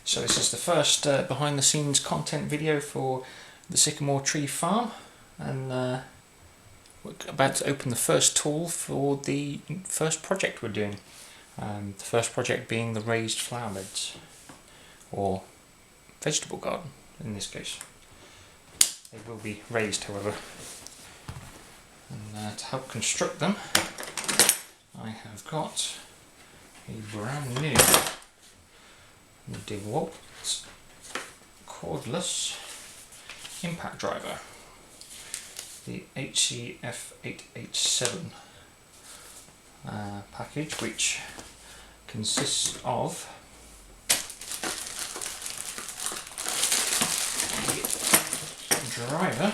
So this is the first behind the scenes content video for the Sycamore Tree Farm, and we're about to open the first tool for the first project we're doing. The first project being the raised flower beds, or vegetable garden in this case. They will be raised, however. And to help construct them, I have got a brand new DeWalt cordless impact driver, the HCF 887 package, which consists of the driver.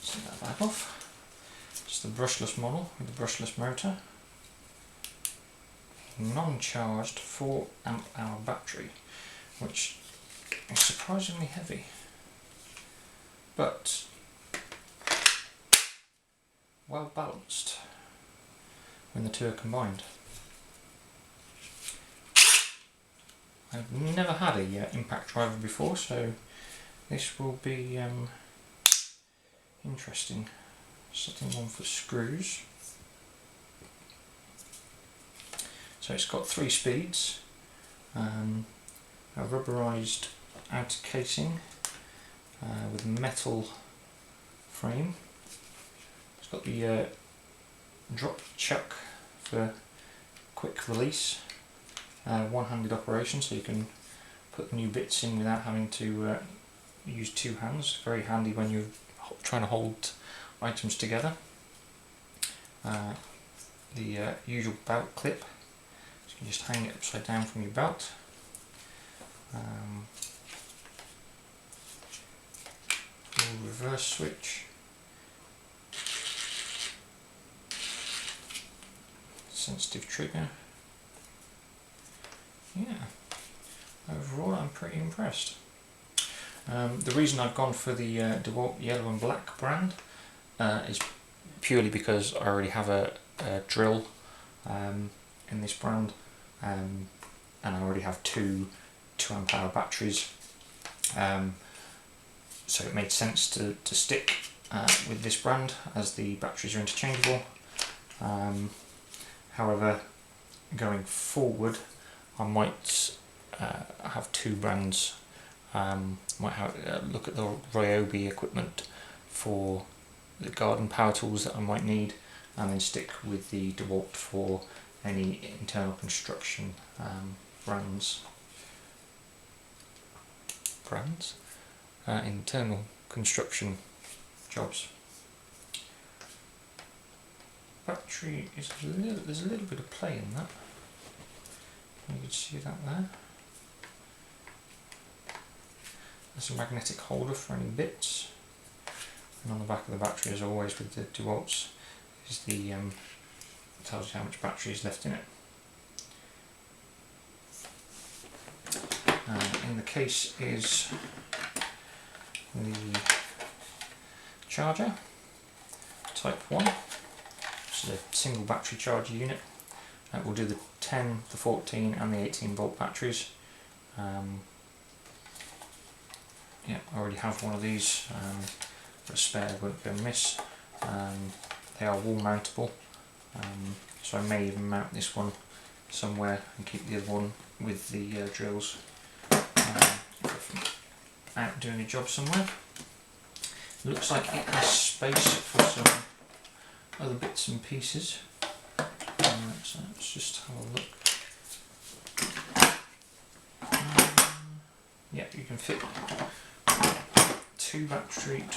Take that back off. It's the brushless model with the brushless motor. Non-charged 4 amp hour battery, which is surprisingly heavy, but well balanced when the two are combined. I've never had a impact driver before, so this will be interesting. Setting one for screws. So it's got 3 speeds, a rubberized outer casing with metal frame. It's got the drop chuck for quick release, one-handed operation, so you can put new bits in without having to use 2 hands. Very handy when you're trying to hold items together. The usual belt clip. So you can just hang it upside down from your belt. Reverse switch. Sensitive trigger. Yeah, overall I'm pretty impressed. The reason I've gone for the DeWalt yellow and black brand is purely because I already have a drill in this brand, and I already have 2 amp hour batteries, so it made sense to stick with this brand as the batteries are interchangeable. However, going forward I might have 2 brands. Might have look at the Ryobi equipment for the garden power tools that I might need, and then stick with the DeWalt for any internal construction internal construction jobs. Battery is there's a little bit of play in that. You can see that there. There's a magnetic holder for any bits, and on the back of the battery, as always with the DeWalt's, is the tells you how much battery is left in it. In the case is the charger, type 1, which is a single battery charger unit. We'll do the 10, the 14 and the 18 volt batteries. Yeah, I already have one of these, but a spare won't go amiss. They are wall mountable, so I may even mount this one somewhere and keep the other one with the drills if I'm out doing a job somewhere. Looks like it has space for some other bits and pieces. So let's just have a look. Yeah, you can fit 2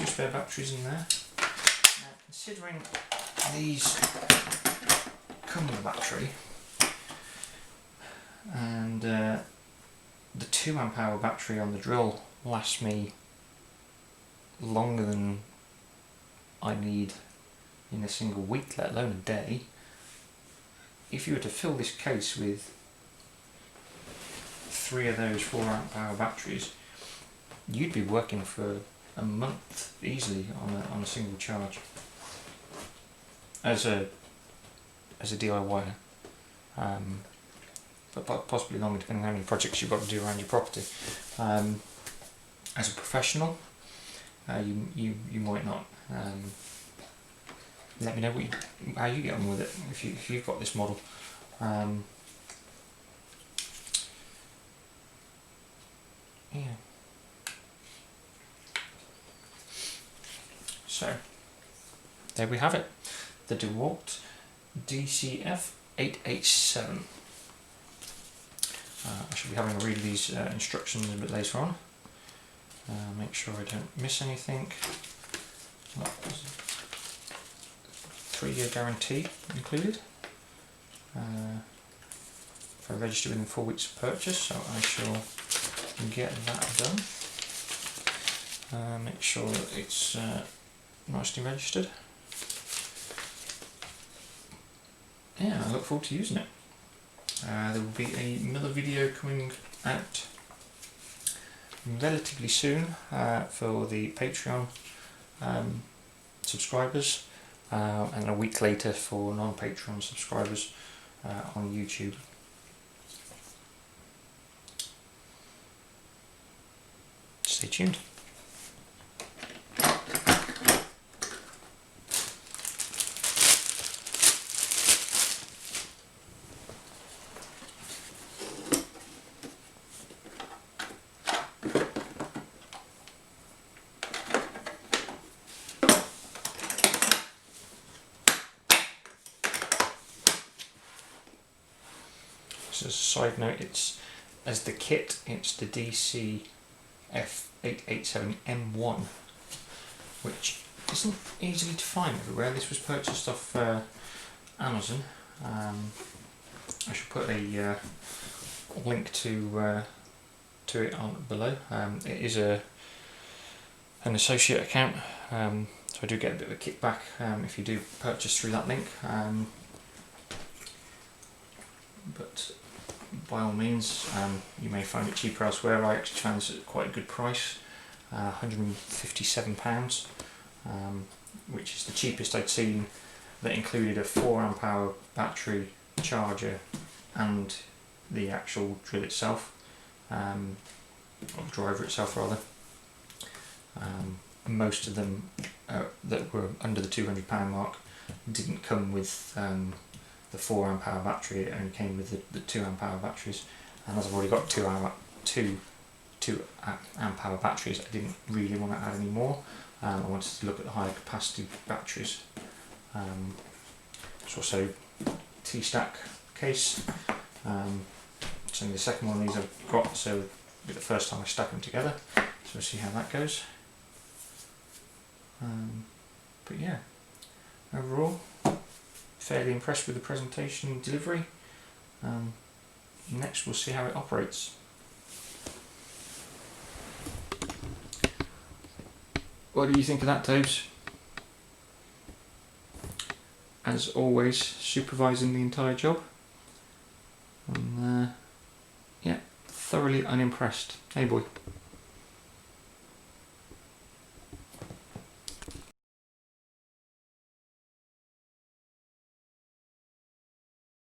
spare batteries in there. Now, considering these come with a battery, and the 2 amp hour battery on the drill lasts me longer than I need in a single week, let alone a day. If you were to fill this case with 3 of those 4 amp hour batteries, you'd be working for a month easily on a single charge. As a DIY, but possibly longer depending on how many projects you've got to do around your property. As a professional, you might not. Let me know how you get on with it if you've got this model. Yeah. So there we have it, the DeWalt DCF 8H7. I should be having a read of these instructions a bit later on. Make sure I don't miss anything. 3-year guarantee included. If I register within 4 weeks of purchase, so I shall get that done. Make sure that it's nicely registered. Yeah, I look forward to using it. There will be another video coming out relatively soon for the Patreon subscribers, and a week later for non-Patreon subscribers on YouTube. Stay tuned. So as a side note, it's the kit, it's the DCF 887 M1, which isn't easily to find everywhere. This was purchased off Amazon. I should put a link to it on below. It is an associate account, so I do get a bit of a kickback if you do purchase through that link. But by all means, you may find it cheaper elsewhere. I actually found this at quite a good price, £157, which is the cheapest I'd seen that included a 4 amp hour battery, charger and the actual drill itself, or the driver itself rather. Most of them that were under the £200 mark didn't come with the 4 amp hour battery. It only came with the 2 amp hour batteries, and as I've already got 2 amp hour batteries, I didn't really want to add any more. I wanted to look at the higher capacity batteries. It's also T-stack case. It's only the second one of these I've got, so it'll be the first time I stack them together, so we'll see how that goes. But yeah, overall fairly impressed with the presentation and delivery. Next we'll see how it operates. What do you think of that, Toves? As always, supervising the entire job. And yeah, thoroughly unimpressed. Hey boy.